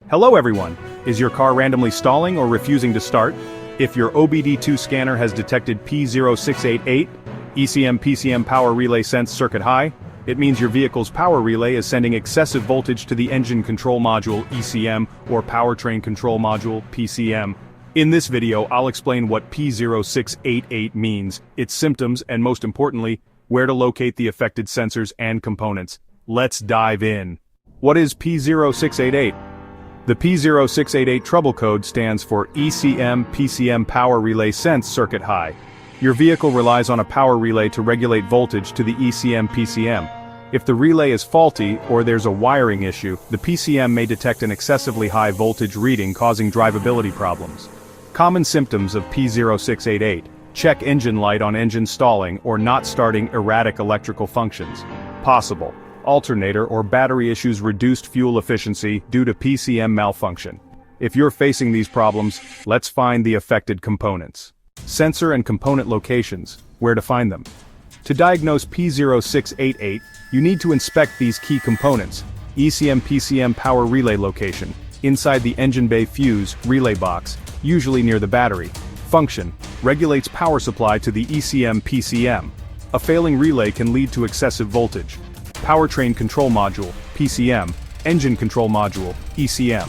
Hello everyone! Is your car randomly stalling or refusing to start? If your OBD-II scanner has detected P0688 ECM PCM power relay sense circuit high, it means your vehicle's power relay is sending excessive voltage to the engine control module ECM or Powertrain Control Module PCM. In this video, I'll explain what P0688 means, its symptoms, and most importantly, where to locate the affected sensors and components. Let's dive in. What is P0688? The P0688 Trouble Code stands for ECM PCM Power Relay Sense Circuit High. Your vehicle relies on a power relay to regulate voltage to the ECM PCM. If the relay is faulty or there's a wiring issue, the PCM may detect an excessively high voltage reading causing drivability problems. Common symptoms of P0688: check engine light on engine stalling or not starting, erratic electrical functions. Possible alternator or battery issues, reduced fuel efficiency due to PCM malfunction. If you're facing these problems, let's find the affected components. Sensor and component locations, where to find them. To diagnose P0688, you need to inspect these key components. ECM PCM power relay location, inside the engine bay fuse relay box, usually near the battery. Function, regulates power supply to the ECM PCM. A failing relay can lead to excessive voltage. Powertrain Control Module, PCM, Engine Control Module, ECM.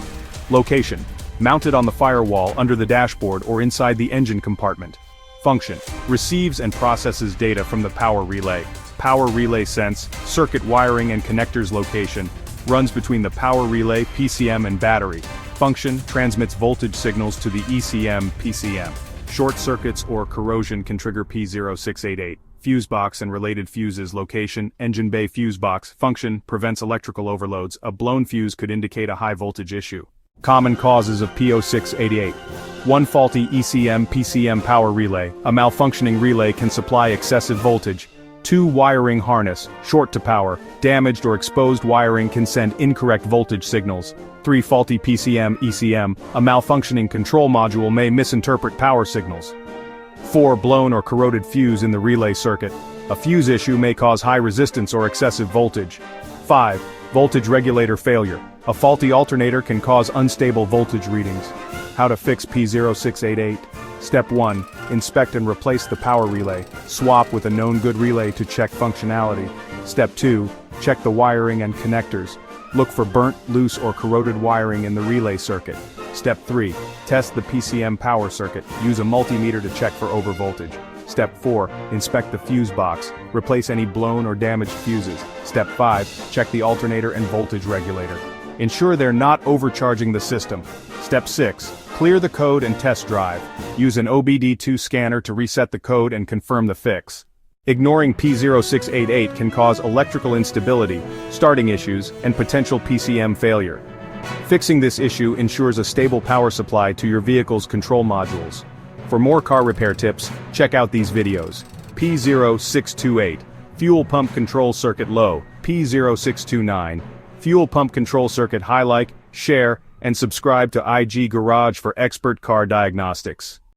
Location, mounted on the firewall under the dashboard or inside the engine compartment. Function, receives and processes data from the power relay. Power relay sense, circuit wiring and connectors location, runs between the power relay, PCM and battery. Function, transmits voltage signals to the ECM PCM. Short circuits or corrosion can trigger P0688. Fuse box and related fuses location, engine bay fuse box. Function, prevents electrical overloads. A blown fuse could indicate a high voltage issue. Common causes of P0688. 1. Faulty ECM PCM power relay. A malfunctioning relay can supply excessive voltage. 2. Wiring harness, short to power. Damaged or exposed wiring can send incorrect voltage signals. 3. Faulty PCM ECM. A malfunctioning control module may misinterpret power signals. 4. Blown or corroded fuse in the relay circuit. A fuse issue may cause high resistance or excessive voltage. 5. Voltage regulator failure. A faulty alternator can cause unstable voltage readings. How to fix P0688. Step 1. Inspect and replace the power relay. Swap with a known good relay to check functionality. Step 2. Check the wiring and connectors. Look for burnt, loose or corroded wiring in the relay circuit. Step 3. Test the PCM power circuit. Use a multimeter to check for overvoltage. Step 4. Inspect the fuse box. Replace any blown or damaged fuses. Step 5. Check the alternator and voltage regulator. Ensure they're not overcharging the system. Step 6. Clear the code and test drive. Use an OBD-II scanner to reset the code and confirm the fix. Ignoring P0688 can cause electrical instability, starting issues, and potential PCM failure. Fixing this issue ensures a stable power supply to your vehicle's control modules. For more car repair tips, check out these videos. P0628, Fuel Pump Control Circuit Low. P0629, Fuel Pump Control Circuit High. Like, share, and subscribe to IG Garage for expert car diagnostics.